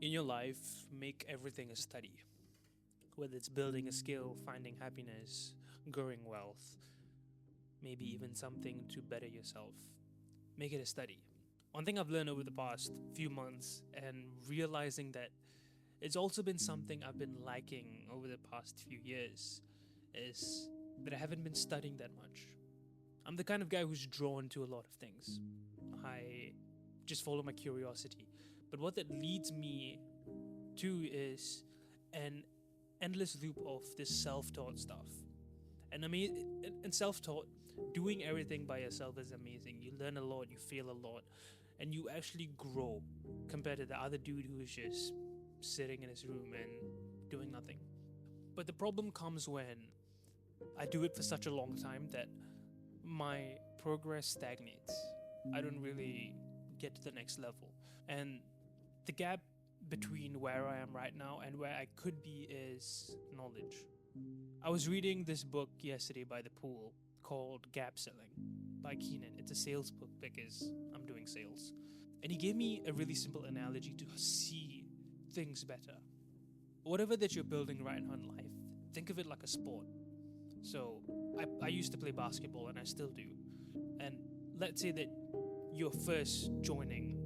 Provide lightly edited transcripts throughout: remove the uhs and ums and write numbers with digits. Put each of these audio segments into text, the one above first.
In your life, make everything a study. Whether it's building a skill, finding happiness, growing wealth, maybe even something to better yourself. Make it a study. One thing I've learned over the past few months and realizing that it's also been something I've been lacking over the past few years is that I haven't been studying that much. I'm the kind of guy who's drawn to a lot of things. I just follow my curiosity. But what that leads me to is an endless loop of this self-taught stuff. And I mean, in self-taught, doing everything by yourself is amazing. You learn a lot, you fail a lot, and you actually grow compared to the other dude who's just sitting in his room and doing nothing. But the problem comes when I do it for such a long time that my progress stagnates. I don't really get to the next level. And the gap between where I am right now and where I could be is knowledge. I was reading this book yesterday by the pool called Gap Selling by Keenan. It's a sales book because I'm doing sales. And he gave me a really simple analogy to see things better. Whatever that you're building right now in life, think of it like a sport. So I used to play basketball and I still do. And let's say that you're first joining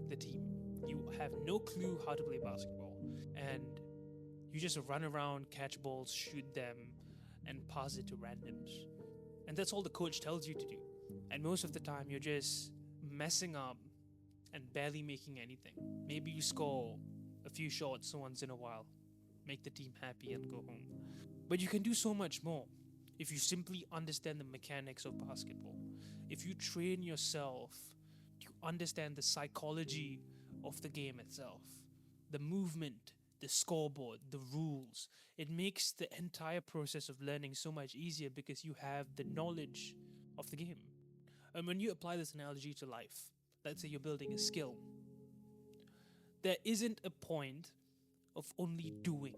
the team. You have no clue how to play basketball. And you just run around, catch balls, shoot them, and pass it to randoms. And that's all the coach tells you to do. And most of the time, you're just messing up and barely making anything. Maybe you score a few shots once in a while, make the team happy, and go home. But you can do so much more if you simply understand the mechanics of basketball. If you train yourself to understand the psychology of the game itself, the movement, the scoreboard, the rules. It makes the entire process of learning so much easier because you have the knowledge of the game. And when you apply this analogy to life, let's say you're building a skill, there isn't a point of only doing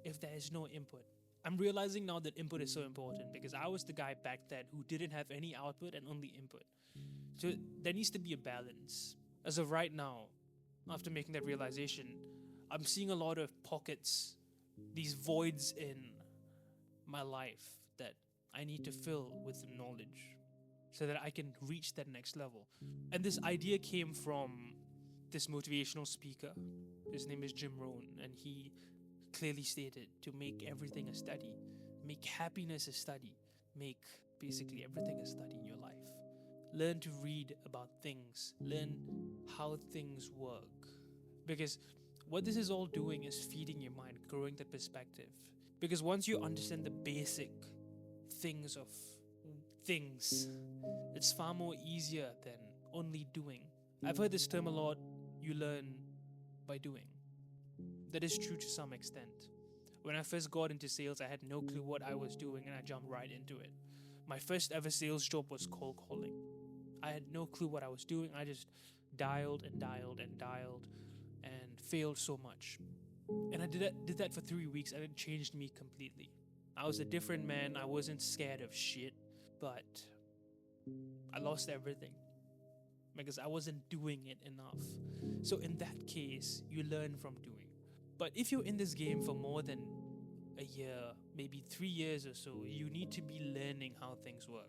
if there is no input. I'm realizing now that input is so important because I was the guy back then who didn't have any output and only input. So there needs to be a balance. As of right now, after making that realization, I'm seeing a lot of pockets, these voids in my life that I need to fill with knowledge so that I can reach that next level. And this idea came from this motivational speaker. His name is Jim Rohn, and he clearly stated to make everything a study, make happiness a study, make basically everything a study in your life. Learn to read about things, learn how things work. Because what this is all doing is feeding your mind, growing that perspective. Because once you understand the basic things of things, it's far more easier than only doing. I've heard this term a lot, you learn by doing. That is true to some extent. When I first got into sales, I had no clue what I was doing and I jumped right into it. My first ever sales job was cold calling. I had no clue what I was doing. I just dialed and dialed and dialed and failed so much. And I did that for 3 weeks and it changed me completely. I was a different man. I wasn't scared of shit, but I lost everything because I wasn't doing it enough. So in that case, you learn from doing. But if you're in this game for more than a year, maybe 3 years or so, you need to be learning how things work.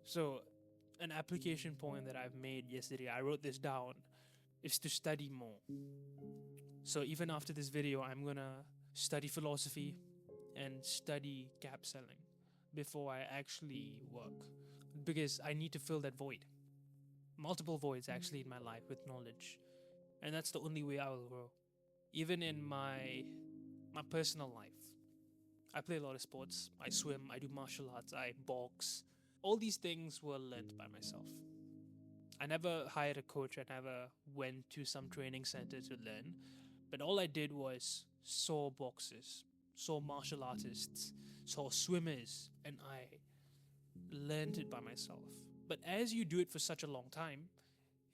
So an application point that I've made yesterday, I wrote this down, is to study more. So even after this video, I'm gonna study philosophy and study gap selling before I actually work because I need to fill that void. Multiple voids actually in my life with knowledge. And that's the only way I will grow. Even in my personal life. I play a lot of sports. I swim, I do martial arts, I box. All these things were learned by myself. I never hired a coach, I never went to some training center to learn. But all I did was saw boxers, saw martial artists, saw swimmers, and I learned it by myself. But as you do it for such a long time,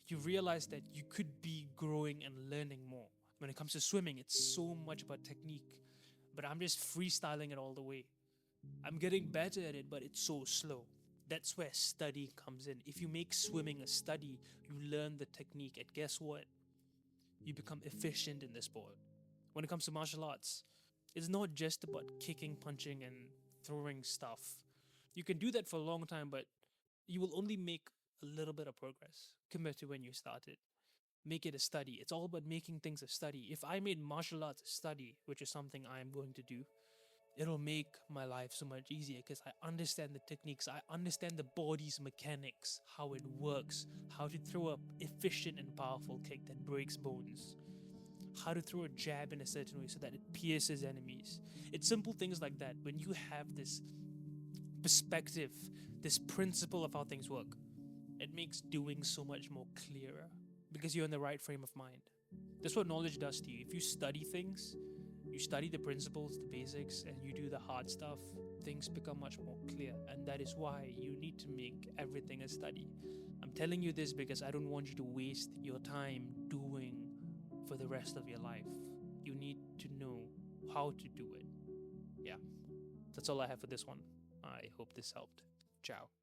you realize that you could be growing and learning more. When it comes to swimming, it's so much about technique, but I'm just freestyling it all the way. I'm getting better at it, but it's so slow. That's where study comes in. If you make swimming a study, you learn the technique, and guess what? you become efficient in the sport. When it comes to martial arts, it's not just about kicking, punching, and throwing stuff. You can do that for a long time, but you will only make a little bit of progress compared to when you started. Make it a study. It's all about making things a study. If I made martial arts a study, which is something I am going to do, it'll make my life so much easier because I understand the techniques, I understand the body's mechanics, how it works, how to throw a efficient and powerful kick that breaks bones, how to throw a jab in a certain way so that it pierces enemies. It's simple things like that. When you have this perspective, this principle of how things work, it makes doing so much more clearer because you're in the right frame of mind. That's what knowledge does to you. If you study things, you study the principles, the basics, and you do the hard stuff, things become much more clear. And that is why you need to make everything a study. I'm telling you this because I don't want you to waste your time doing for the rest of your life. You need to know how to do it. Yeah, that's all I have for this one. I hope this helped. Ciao.